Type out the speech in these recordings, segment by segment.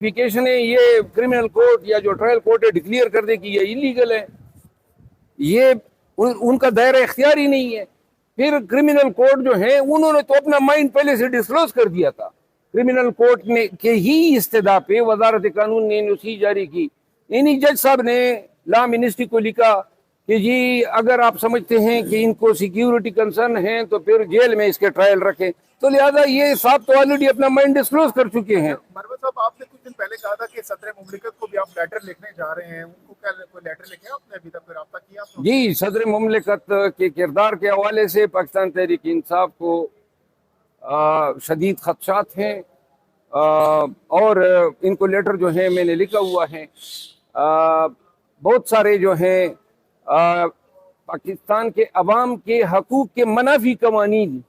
है ये criminal court या जो ट्रायल कोर्ट है डिक्लेयर कर दे कि ये इलीगल है, ये उनका दायरा इख्तियार ही नहीं है। फिर क्रिमिनल कोर्ट जो है उन्होंने तो अपना माइंड पहले से डिस्क्लोज कर दिया था। क्रिमिनल कोर्ट ने के ही इस्तदा पे वजारत कानून ने एनओसी जारी की। इन्हीं जज साहब ने लॉ मिनिस्ट्री को लिखा कि जी अगर आप समझते हैं कि इनको सिक्योरिटी कंसर्न है तो फिर जेल में इसके ट्रायल रखें। तो लिहाजा ये साहब तो ऑलरेडी अपना माइंड डिस्क्लोज कर चुके हैं। मरवत साहब, आपने कुछ दिन पहले कहा था कि सदर मुमलिकत को भी आप लेटर लिखने जा रहे हैं, उनको क्या कोई लेटर लिखे आपने? अभी तक कोई राब्ता किया आपने? जी, सदर मुमलिकत के किरदार के हवाले से पाकिस्तान तहरीक इंसाफ को शदीद खदशात हैं और इनको लेटर जो है मैंने लिखा हुआ है। बहुत सारे जो हैं पाकिस्तान के अवाम के हकूक़ के मनाफी कवानीन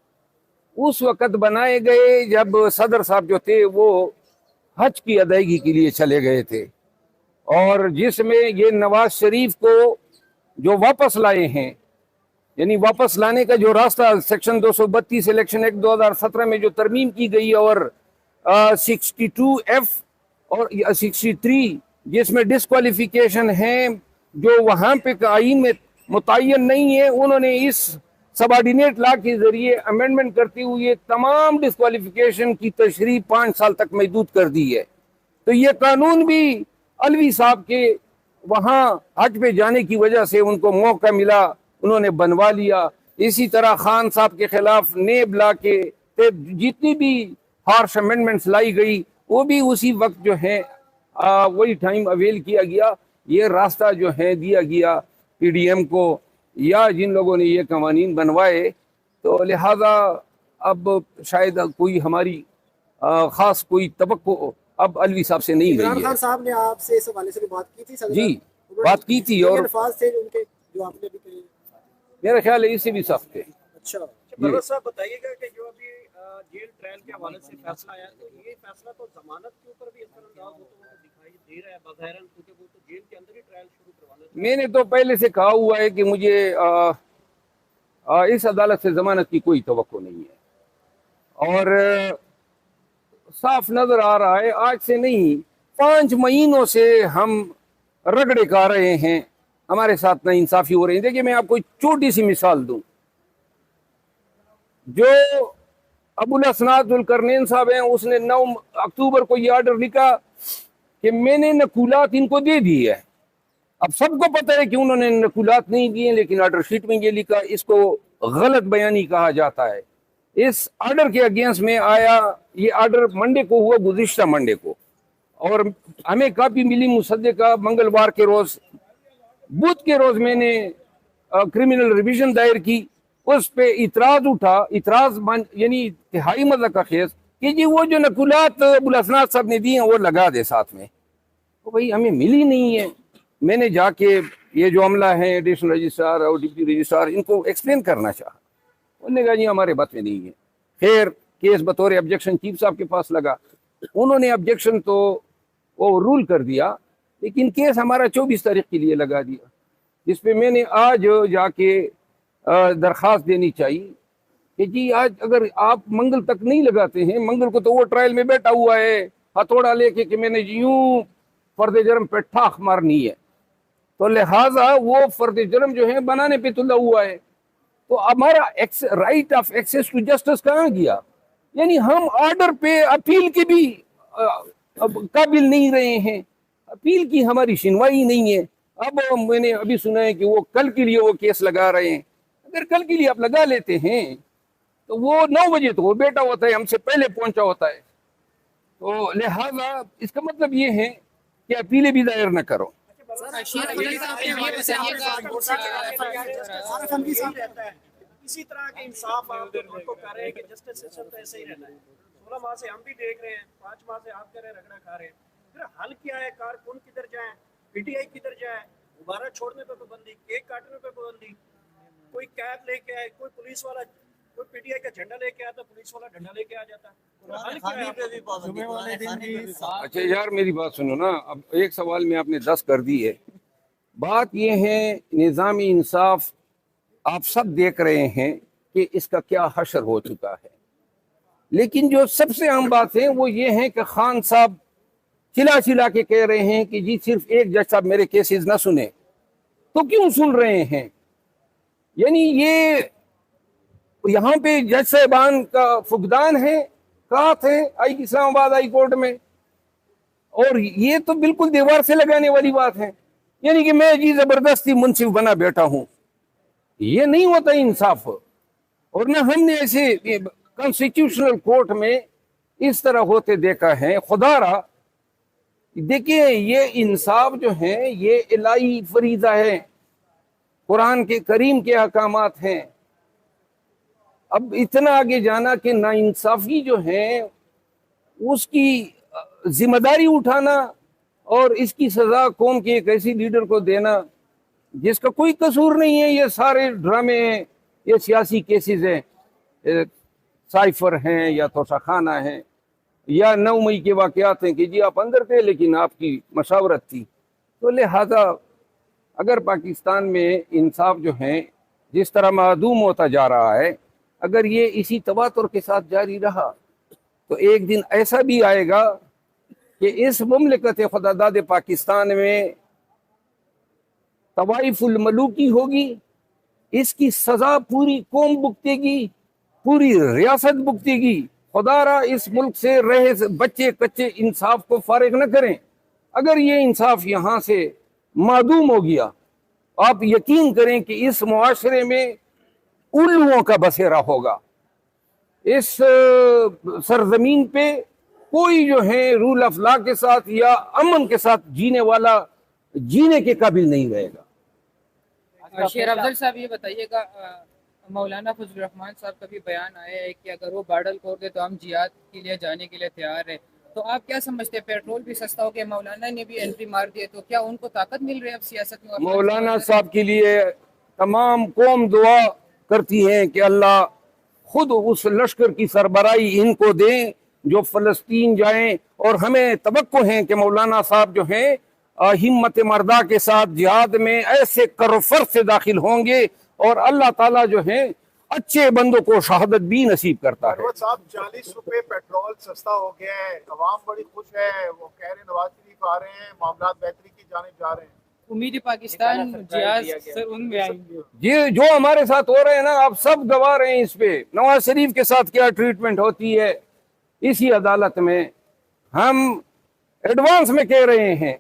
उस वक़्त बनाए गए जब सदर साहब जो थे वो हज की अदायगी के लिए चले गए थे, और जिसमें ये नवाज शरीफ को जो वापस लाए हैं, यानी वापस लाने का जो रास्ता सेक्शन 232 इलेक्शन एक्ट 2017 में जो तरमीम की गई और 62F और 63 जिसमें डिस्क्वालिफिकेशन है जो वहाँ पे आईन में मुतय्यन नहीं है, उन्होंने इस सबऑर्डिनेट लॉ के जरिए अमेंडमेंट करते हुए तमाम डिस्क्वालिफिकेशन की तशरीह 5 साल तक महदूद कर दी है। तो ये कानून भी अलवी साहब के वहाँ हज पे जाने की वजह से उनको मौका मिला, उन्होंने बनवा लिया। इसी तरह खान साहब के खिलाफ नेब लॉ के जितनी भी हार्श अमेंडमेंट्स लाई गई वो भी उसी वक्त जो है वही टाइम अवेल किया गया। ये रास्ता जो है दिया गया पीडीएम को या जिन लोगों ने ये कवानीन बनवाए, तो लिहाजा अब शायद कोई हमारी ख़ास कोई तवक्को अब अलवी साहब से नहीं रही है। इमरान खान साहब ने आपसे इस हवाले से बात की थी? जी, बात की थी और अल्फाज थे उनके जो आपने भी कहे, मेरा ख्याल है इससे भी सख्त थे। अच्छा मरवत साहब, बताइएगा कि जो अभी जेल ट्रायल के हवाले से फैसला आया, तो ये फैसला तो जमानत के ऊपर भी असरअंदाज होता हुआ दिखाई दे रहा है बज़ाहिरन, क्योंकि वो तो जेल के अंदर ही ट्रायल शुरू करवाना। मैंने तो पहले से कहा हुआ है कि मुझे इस अदालत से जमानत की कोई तवक्को नहीं है, और साफ नजर आ रहा है आज से नहीं 5 महीनों से हम रगड़े खा रहे हैं, हमारे साथ ना इंसाफी हो रही है। देखिए मैं आपको छोटी सी मिसाल दूं, जो अबुल असनाद जुल्करनैन साहब हैं उसने 9 अक्टूबर को ये ऑर्डर लिखा कि मैंने नकूलात इनको दे दी है। अब सबको पता है कि उन्होंने नकूलात नहीं दिए, लेकिन ऑर्डर शीट में ये लिखा, इसको गलत बयानी कहा जाता है। इस ऑर्डर के अगेंस्ट में आया, ये ऑर्डर मंडे को हुआ, गुज़िश्ता मंडे को, और हमें कापी मिली मुसद्दिका मंगलवार के रोज। बुध के रोज मैंने क्रिमिनल रिविजन दायर की, उस पे इतराज उठा, इतराज यानी तिहाई मज़ा का खेस कि जी वो जो नकुलात अबुल असनाद साहब ने दी हैं वो लगा दे साथ में। तो भाई हमें मिली नहीं है। मैंने जाके ये जो अमला है एडिशनल रजिस्ट्रार और डिप्टी रजिस्ट्रार, इनको एक्सप्लेन करना चाहा, उन्होंने कहा जी हमारे बात में नहीं है। खैर केस बतौर ऑब्जेक्शन चीफ साहब के पास लगा, उन्होंने ऑब्जेक्शन तो वो रूल कर दिया, लेकिन केस हमारा 24 तारीख के लिए लगा दिया, जिस पे मैंने आज जाके दरख्वास्त देनी चाहिए कि जी आज अगर आप मंगल तक नहीं लगाते हैं, मंगल को तो वो ट्रायल में बैठा हुआ है हथौड़ा लेके कि मैंने यूं फर्द जर्म पे ठाक मारनी है, तो लिहाजा वो फर्द जर्म जो है बनाने पे तुला हुआ है। तो हमारा right of access to justice कहाँ गया? यानी हम ऑर्डर पे अपील के भी काबिल नहीं रहे हैं, अपील की हमारी सुनवाई नहीं है। अब मैंने अभी सुना है कि वो कल के लिए वो केस लगा रहे हैं। अगर कल के लिए आप लगा लेते हैं तो वो 9 बजे तो वो बैठा होता है, हमसे पहले पहुंचा होता है। तो लिहाजा इसका मतलब ये है कि अपीलें भी दायर न करो। इसी तरह के इंसाफ आप तो कर रहे हैं कि जस्टिस सिस्टम तो ऐसे ही रहना है। 16 माह से हम भी देख रहे हैं, 5 माह से आप कह रहे हैं रगड़ा खा रहे हैं। फिर हल क्या है? कारकुन किधर जाए, पीटीआई किधर जाए? गुब्बारा छोड़ने पे पाबंदी, केक काटने पे पाबंदी, कोई कैब लेके आए, कोई पुलिस वाला, कोई पीटीआई का झंडा लेके आता, पुलिस वाला डंडा लेके आ जाता। अच्छा यार मेरी बात सुनो ना, अब एक सवाल में आपने 10 कर दी है। बात यह है निज़ाम इंसाफ आप सब देख रहे हैं कि इसका क्या हशर हो चुका है, लेकिन जो सबसे अहम बात है वो ये है कि खान साहब चिल्ला चिल्ला के कह रहे हैं कि जी सिर्फ एक जज साहब मेरे केसेस ना सुने, तो क्यों सुन रहे हैं? यानी ये यहाँ पे जज साहबान का फुकदान है, कात है इस्लामाबाद हाई कोर्ट में, और ये तो बिल्कुल दीवार से लगाने वाली बात है। यानी कि मैं जी जबरदस्ती मुंसिफ बना बैठा हूं, ये नहीं होता इंसाफ। और ना हमने ऐसे कॉन्स्टिट्यूशनल कोर्ट में इस तरह होते देखा है। खुदारा देखिए, ये इंसाफ जो है ये इलाही फरीदा है, कुरान के करीम के अहकामात हैं। अब इतना आगे जाना कि नाइंसाफी जो है उसकी जिम्मेदारी उठाना और इसकी सजा कौम के एक ऐसी लीडर को देना जिसका कोई कसूर नहीं है, ये सारे ड्रामे हैं, ये सियासी केसेस हैं, साइफर हैं या तोशाखाना है या 9 मई के वाक़यात हैं कि जी आप अंदर थे लेकिन आपकी मशावरत थी। तो लिहाजा अगर पाकिस्तान में इंसाफ जो है जिस तरह मादूम होता जा रहा है, अगर ये इसी तवातुर के साथ जारी रहा तो एक दिन ऐसा भी आएगा कि इस मुमलिकत खुदादाद पाकिस्तान में तवाइफुल मलूकी होगी, इसकी सज़ा पूरी कौम भुगतेगी, पूरी रियासत भुगतेगी। खुदारा इस मुल्क से रहे बच्चे कच्चे इंसाफ को फारिग न करें। अगर ये इंसाफ यहाँ से मादूम हो गया, आप यकीन करें कि इस मुआशरे में उल्लुओं का बसेरा होगा। इस सरजमीन पे कोई जो है रूल ऑफ लॉ के साथ या अमन के साथ जीने वाला जीने के काबिल नहीं रहेगा। शेर अफजल साहब ये बताइएगा, मौलाना फजल रहमान साहब का भी बयान आया है कि अगर वो बार्डर खोल दे तो हम जिहाद के लिए जाने के लिए तैयार हैं। तो आप क्या समझते हैं, पेट्रोल भी सस्ता हो गया, मौलाना ने भी एंट्री मार दी है, तो क्या उनको ताकत मिल रही है अब सियासत में? मौलाना साहब के लिए तमाम कौम दुआ करती है कि अल्लाह खुद उस लश्कर की सरबराही इनको दें जो फ़लस्तीन जाएं, और हमें तवक्को है कि मौलाना साहब जो हैं हिम्मत मर्दा के साथ जिहाद में ऐसे करफर से दाखिल होंगे और अल्लाह ताला जो है अच्छे बंदों को शहादत भी नसीब करता है। साहब 40 रुपए पेट्रोल सस्ता हो गया है, अवाम बड़ी खुश है, वो कह रहे नवाज शरीफ आ रहे हैं, मामला बेहतरी की जानिब जा रहे हैं। उम्मीद है पाकिस्तान जिहाद से उनमें आएंगे। ये जो हमारे साथ हो रहे हैं ना, आप सब गवाह रहे हैं इस पे। नवाज शरीफ के साथ क्या ट्रीटमेंट होती है इसी अदालत में, हम एडवांस में कह रहे हैं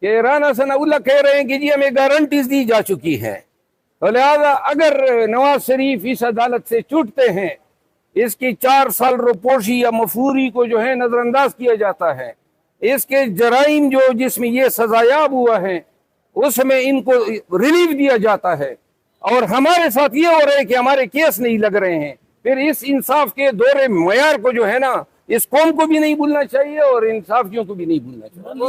कि राना सनाउल्लाह कह रहे हैं कि जी हमें गारंटीज दी जा चुकी है। तो लिहाजा अगर नवाज शरीफ इस अदालत से छूटते हैं, इसकी 4 साल रोपोशी या मफूरी को जो है नजरअंदाज किया जाता है, इसके जराइम जो जिसमें ये सजायाब हुआ है उसमें इनको रिलीफ दिया जाता है, और हमारे साथ ये हो रहा है कि हमारे केस नहीं लग रहे हैं, फिर इस इंसाफ के दौरे मयार को जो है ना, इस कौम को भी नहीं भूलना चाहिए और इंसाफियों को भी नहीं भूलना चाहिए।